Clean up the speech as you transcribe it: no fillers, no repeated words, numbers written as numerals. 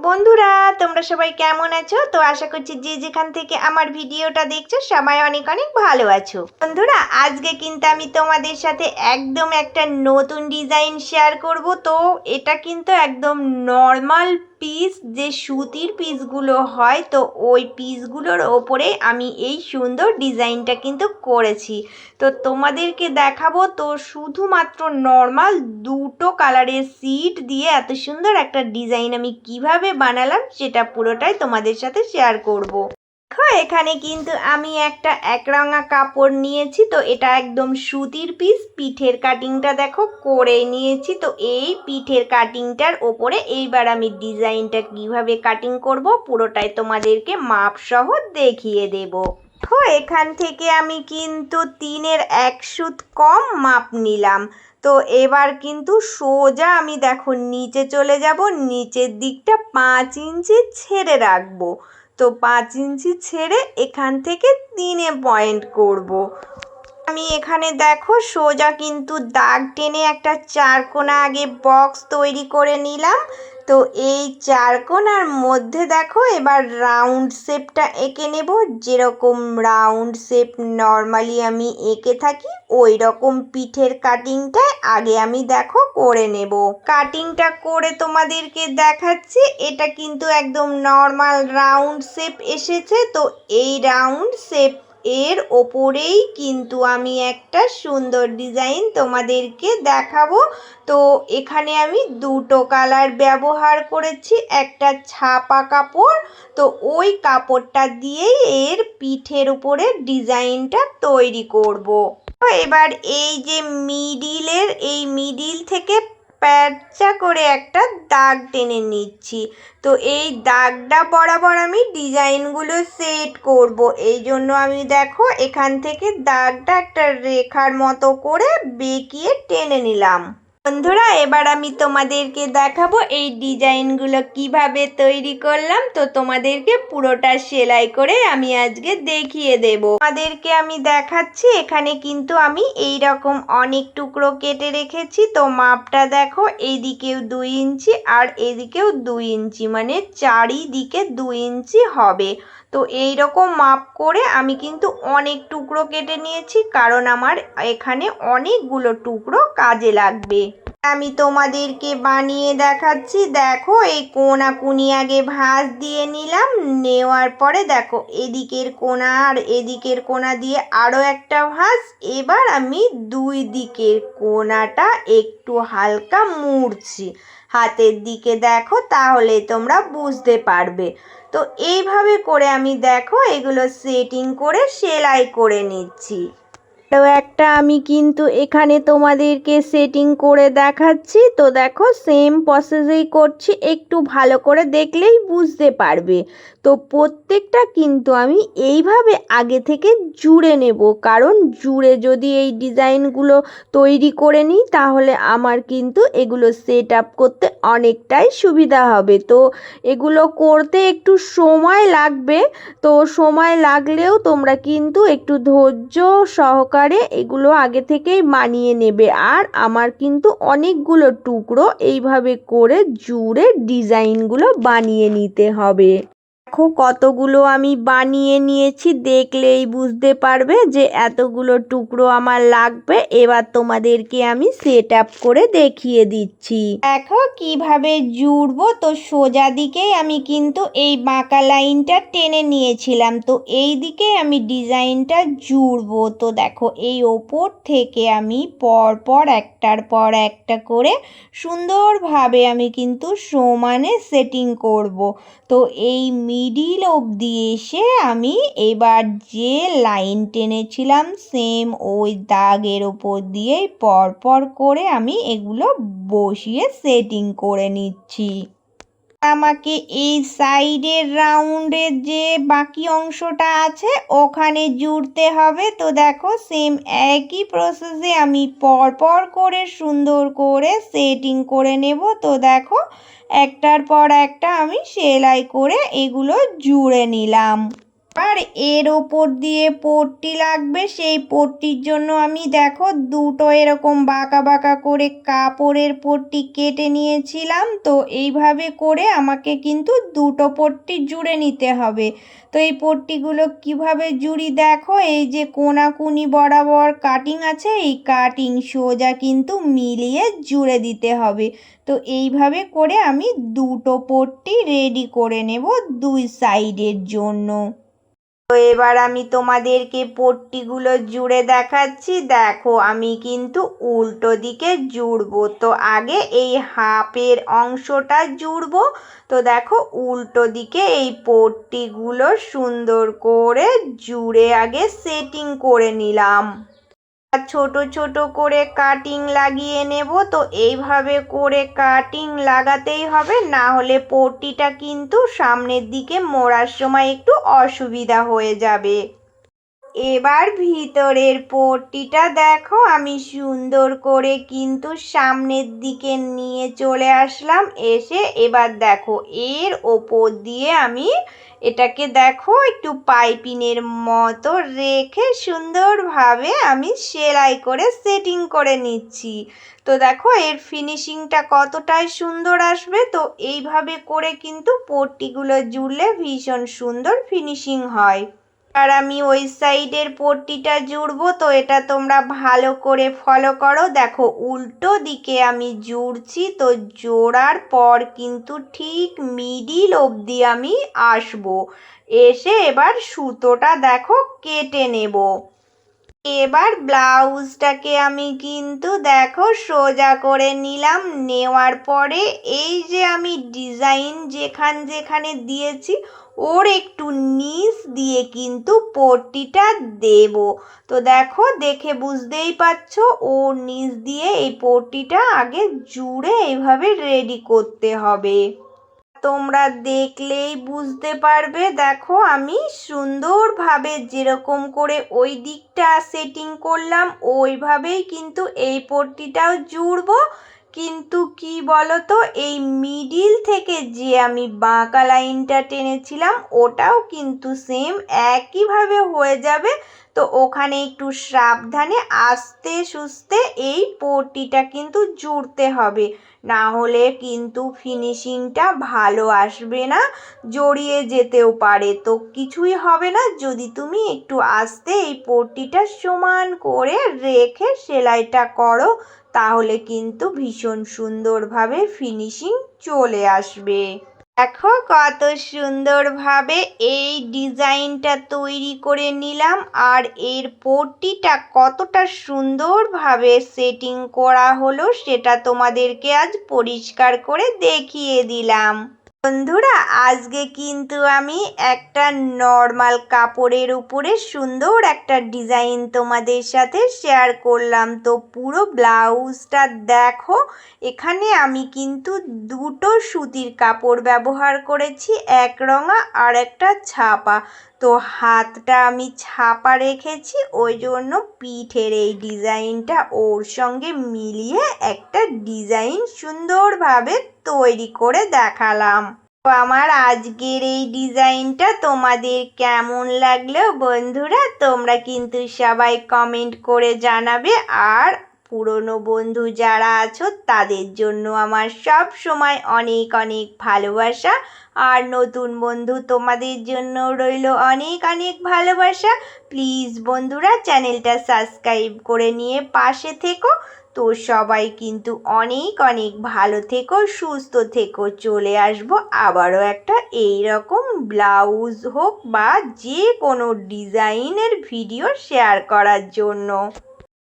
বন্ধুরা, তোমরা সবাই কেমন আছো? তো আশা করছি যে যেখান থেকে আমার ভিডিওটা দেখছো সবাই অনেক অনেক ভালো আছো। বন্ধুরা, আজকে কিন্তু আমি তোমাদের সাথে একদম একটা নতুন ডিজাইন শেয়ার করব। তো এটা কিন্তু একদম নর্মাল পিস, যে সুতির পিসগুলো হয়, তো ওই পিসগুলোর ওপরে আমি এই সুন্দর ডিজাইনটা কিন্তু করেছি। তো তোমাদেরকে দেখাবো। তো শুধুমাত্র নর্মাল দুটো কালারের সিট দিয়ে এত সুন্দর একটা ডিজাইন আমি কিভাবে বানালাম সেটা পুরোটাই তোমাদের সাথে শেয়ার করব। দেখো, এখানে কিন্তু আমি একটা একরঙা কাপড় নিয়েছি। তো এটা একদম সুতির পিস। পিঠের কাটিংটা দেখো করে নিয়েছি। তো এই পিঠের কাটিংটার ওপরে এইবার আমি ডিজাইনটা কিভাবে কাটিং করব পুরোটাই তোমাদেরকে মাপ সহ দেখিয়ে দেব। দেখো, এখান থেকে আমি কিন্তু 3-1 সুত কম মাপ নিলাম। তো এবার কিন্তু সোজা আমি দেখো নিচে চলে যাব। নিচের দিকটা 5 ইঞ্চি ছেড়ে রাখবো। তো 5 ইঞ্চি ছেড়ে এখান থেকে 3-এ পয়েন্ট করব। আমি এখানে দেখো সোজা কিন্তু দাগ টেনে একটা চারকোনা আগে বক্স তৈরি করে নিলাম। তো এই চারকোনার মধ্যে দেখো এবার রাউন্ড শেপটা এঁকে নেব। যেরকম রাউন্ড শেপ নর্মালি আমি এঁকে থাকি ওই রকম পিঠের কাটিংটা আগে আমি দেখো করে নেব। কাটিংটা করে তোমাদেরকে দেখাচ্ছি। এটা কিন্তু একদম নর্মাল রাউন্ড শেপ এসেছে। তো এই রাউন্ড শেপ এর ওপরেই কিন্তু আমি একটা সুন্দর ডিজাইন তোমাদেরকে দেখাবো। তো এখানে আমি দুটো কালার ব্যবহার করেছি, একটা ছাপা কাপড়। তো ওই কাপড়টা দিয়েই এর পিঠের উপরে ডিজাইনটা তৈরি করব। এবার এই যে এই মিডিল থেকে প্যাঁচা করে একটা দাগ টেনে নিচ্ছি। তো এই দাগটা বরাবর আমি ডিজাইনগুলো সেট করব। এই জন্য আমি দেখো এখান থেকে দাগটা একটা রেখার মতো করে বেঁকিয়ে টেনে নিলাম। বন্ধুরা, এবার আমি তোমাদেরকে দেখাবো এই ডিজাইনগুলো কিভাবে তৈরি করলাম। তো তোমাদেরকে পুরোটা সেলাই করে আমি আজকে দেখিয়ে দেব। তোমাদেরকে আমি দেখাচ্ছি। এখানে কিন্তু আমি এই রকম অনেক টুকরো কেটে রেখেছি। তো মাপটা দেখো, এইদিকেও 2 ইঞ্চি আর এদিকেও 2 ইঞ্চি, মানে চারিদিকে 2 ইঞ্চি হবে। তো এই রকম মাপ করে আমি কিন্তু অনেক টুকরো কেটে নিয়েছি, কারণ আমার এখানে অনেকগুলো টুকরো কাজে লাগবে। আমি তোমাদেরকে বানিয়ে দেখাচ্ছি। দেখো, এই কোনাকুনি আগে ভাঁজ দিয়ে নিলাম। নেওয়ার পরে দেখো এদিকের কোনা আর এদিকের কোনা দিয়ে আরও একটা ভাঁজ। এবার আমি দুই দিকের কোনাটা একটু হালকা মুড়ছি হাতের দিকে, দেখো তাহলে তোমরা বুঝতে পারবে। তো এইভাবে করে আমি দেখো এগুলো সেটিং করে সেলাই করে নিচ্ছি। তো একটা আমি কিন্তু এখানে তোমাদেরকে সেটিং করে দেখাচ্ছি। তো দেখো সেম প্রসেসেই করছি, একটু ভালো করে দেখলেই বুঝতে পারবে। তো প্রত্যেকটা কিন্তু আমি এইভাবে আগে থেকে জুড়ে নেব, কারণ জুড়ে যদি এই ডিজাইনগুলো তৈরি করে নিই তাহলে আমার কিন্তু এগুলো সেট আপ করতে অনেকটাই সুবিধা হবে। তো এগুলো করতে একটু সময় লাগবে। তো সময় লাগলেও তোমরা কিন্তু একটু ধৈর্য সহকারে এগুলো আগে থেকেই বানিয়ে নেবে। আর আমার কিন্তু অনেকগুলো টুকরো এইভাবে করে জুড়ে ডিজাইনগুলো বানিয়ে নিতে হবে। দেখো কতগুলো আমি বানিয়ে নিয়েছি, দেখলেই বুঝতে পারবে যে এতগুলো টুকরো আমার লাগবে। এবার তোমাদেরকে আমি সেট আপ করে দেখিয়ে দিচ্ছি। দেখো কিভাবে জুড়বো। তো সোজা দিকেই আমি কিন্তু এই বাঁকা লাইনটা টেনে নিয়েছিলাম। তো এই দিকে আমি ডিজাইনটা জুড়বো। তো দেখো এই ওপর থেকে আমি পরপর একটার পর একটা করে সুন্দরভাবে আমি কিন্তু সমানে সেটিং করব। তো এই মিডিল অবধি এসে আমি এবার যে লাইন টেনেছিলাম সেম ওই দাগের ওপর দিয়ে পরপর করে আমি এগুলো বসিয়ে সেটিং করে নিচ্ছি। আমাকে এই সাইডের রাউন্ডের যে বাকি অংশটা আছে ওখানে জুড়তে হবে। তো দেখো সেম একই প্রসেসে আমি পরপর করে সুন্দর করে সেটিং করে নেব। তো দেখো একটার পর একটা আমি সেলাই করে এগুলো জুড়ে নিলাম। আর এর ওপর দিয়ে পট্টি লাগবে, সেই পট্টির জন্য আমি দেখো দুটো এরকম বাঁকা বাঁকা করে কাপড়ের পট্টি কেটে নিয়েছিলাম। তো এইভাবে করে আমাকে কিন্তু দুটো পট্টি জুড়ে নিতে হবে। তো এই পট্টিগুলো কিভাবে জুড়ি দেখো, এই যে কোনাকুনি বরাবর কাটিং আছে, এই কাটিং সোজা কিন্তু মিলিয়ে জুড়ে দিতে হবে। তো এইভাবে করে আমি দুটো পট্টি রেডি করে নেব দুই সাইডের জন্য। তো এবার আমি তোমাদেরকে পট্টিগুলো জুড়ে দেখাচ্ছি। দেখো আমি কিন্তু উল্টো দিকে জুড়বো। তো আগে এই হাফের অংশটা জুড়বো। তো দেখো উল্টো দিকে এই পট্টিগুলো সুন্দর করে জুড়ে আগে সেটিং করে নিলাম। ছোট ছোট করে কাটিং লাগিয়ে নেব। তো এইভাবে করে কাটিং লাগাতেই হবে, না হলে পট্টিটা কিন্তু সামনের দিকে মোড়ার সময় একটু অসুবিধা হয়ে যাবে। এবার ভিতরের পট্টিটা দেখো আমি সুন্দর করে কিন্তু সামনের দিকে নিয়ে চলে আসলাম। এসে এবার দেখো এর ওপর দিয়ে আমি এটাকে দেখো একটু পাইপিনের মতো রেখে সুন্দরভাবে আমি সেলাই করে সেটিং করে নিচ্ছি। তো দেখো এর ফিনিশিংটা কতটাই সুন্দর আসবে। তো এইভাবে করে কিন্তু পট্টিগুলো জুড়লে ভীষণ সুন্দর ফিনিশিং হয়। আর আমি ওই সাইডের পট্টিটা জুড়বো। তো এটা তোমরা ভালো করে ফলো করো। দেখো উল্টো দিকে আমি জুড়ছি। তো জোড়ার পর কিন্তু ঠিক মিডিল অবধি আমি আসবো। এসে এবার সুতোটা দেখো কেটে নেব। এবার ব্লাউজটাকে আমি কিন্তু দেখো সোজা করে নিলাম। নেওয়ার পরে এই যে আমি ডিজাইন যেখানে দিয়েছি ওর একটু নিচ দিয়ে কিন্তু পট্টিটা দেব। তো দেখো দেখে বুঝতেই পারছো ওর নিচ দিয়ে এই পট্টিটা আগে জুড়ে এইভাবে রেডি করতে হবে। তোমরা দেখলেই বুঝতে পারবে। দেখো আমি সুন্দরভাবে যেরকম করে ওই দিকটা সেটিং করলাম ওইভাবেই কিন্তু এই পট্টিটাও জুড়বো। কিন্তু কি বলতো, এই মিডিল থেকে যে আমি বাঁকা লাইনটা টেনেছিলাম ওটাও কিন্তু সেম একইভাবে হয়ে যাবে। তো ওখানে একটু সাবধানে আস্তে সুস্তে এই পট্টিটা কিন্তু জুড়তে হবে, না হলে কিন্তু ফিনিশিংটা ভালো আসবে না, জড়িয়ে যেতেও পারে। তো কিছুই হবে না যদি তুমি একটু আস্তে এই পট্টিটা সমান করে রেখে সেলাইটা করো, তাহলে কিন্তু ভীষণ সুন্দরভাবে ফিনিশিং চলে আসবে। দেখো কত সুন্দরভাবে এই ডিজাইনটা তৈরি করে নিলাম। আর এর পট্টিটা কতটা সুন্দরভাবে সেটিং করা হলো সেটা তোমাদেরকে আজ পরিষ্কার করে দেখিয়ে দিলাম। বন্ধুরা আজকে কিন্তু আমি একটা নর্মাল কাপড়ের উপরে সুন্দর একটা ডিজাইন তোমাদের সাথে শেয়ার করলাম। তো পুরো ব্লাউজটা দেখো, এখানে আমি কিন্তু দুটো সুতির কাপড় ব্যবহার করেছি, এক রঙা আর একটা ছাপা। তো হাতটা আমি ছাপা রেখেছি, ওই জন্য পিঠের এই ডিজাইনটা ওর সঙ্গে মিলিয়ে একটা ডিজাইন সুন্দরভাবে তৈরি করে দেখালাম। তো আমার আজকের এই ডিজাইনটা তোমাদের কেমন লাগলো বন্ধুরা, তোমরা কিন্তু সবাই কমেন্ট করে জানাবে। আর পুরনো বন্ধু যারা আছো তাদের জন্য আমার সব সময় অনেক অনেক ভালোবাসা। আর নতুন বন্ধু তোমাদের জন্য রইল অনেক অনেক ভালোবাসা। প্লিজ বন্ধুরা চ্যানেলটা সাবস্ক্রাইব করে নিয়ে পাশে থেকো। তো সবাই কিন্তু অনেক অনেক ভালো থেকো, সুস্থ থেকো। চলে আসবো আবারও একটা এইরকম ব্লাউজ হোক বা যে কোনো ডিজাইনের ভিডিও শেয়ার করার জন্য।